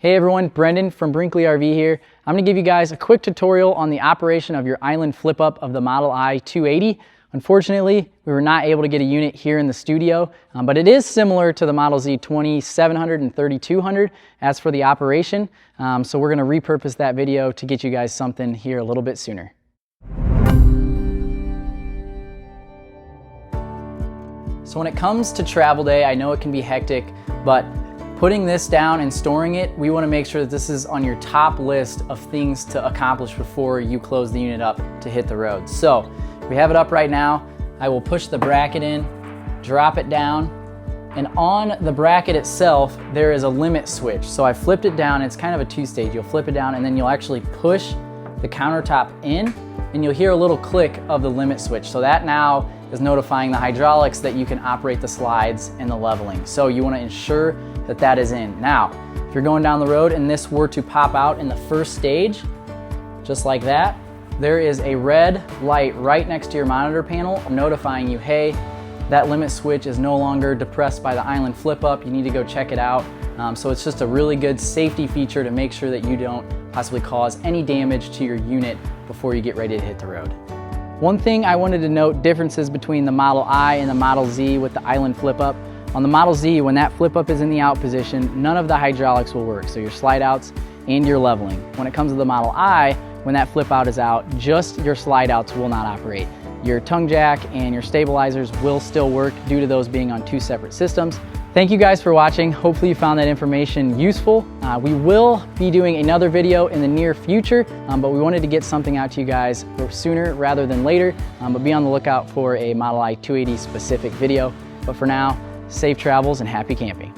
Hey everyone, Brendan from Brinkley RV here. I'm going to give you guys a quick tutorial on the operation of your island flip-up of the Model I 280. Unfortunately, we were not able to get a unit here in the studio, but it is similar to the Model Z 2700 and 3200 as for the operation. So we're going to repurpose that video to get you guys something here a little bit sooner. So when it comes to travel day, I know it can be hectic, but putting this down and storing it, we want to make sure that this is on your top list of things to accomplish before you close the unit up to hit the road. So we have it up right now. I will push the bracket in, drop it down, and on the bracket itself, there is a limit switch. So I flipped it down. It's kind of a two-stage. You'll flip it down and then you'll actually push the countertop in and you'll hear a little click of the limit switch. So that now is notifying the hydraulics that you can operate the slides and the leveling. So you want to ensure that that is in. Now, if you're going down the road and this were to pop out in the first stage, just like that, there is a red light right next to your monitor panel notifying you, hey, that limit switch is no longer depressed by the island flip up. You need to go check it out. So it's just a really good safety feature to make sure that you don't possibly cause any damage to your unit before you get ready to hit the road. One thing I wanted to note differences between the Model I and the Model Z with the island flip up. On the Model Z, when that flip up is in the out position, none of the hydraulics will work. So your slide outs and your leveling. When it comes to the Model I, when that flip out is out, just your slide outs will not operate. Your tongue jack and your stabilizers will still work due to those being on two separate systems. Thank you guys for watching. Hopefully you found that information useful. We will be doing another video in the near future, but we wanted to get something out to you guys sooner rather than later. But be on the lookout for a Model I 280 specific video. But for now, safe travels and happy camping.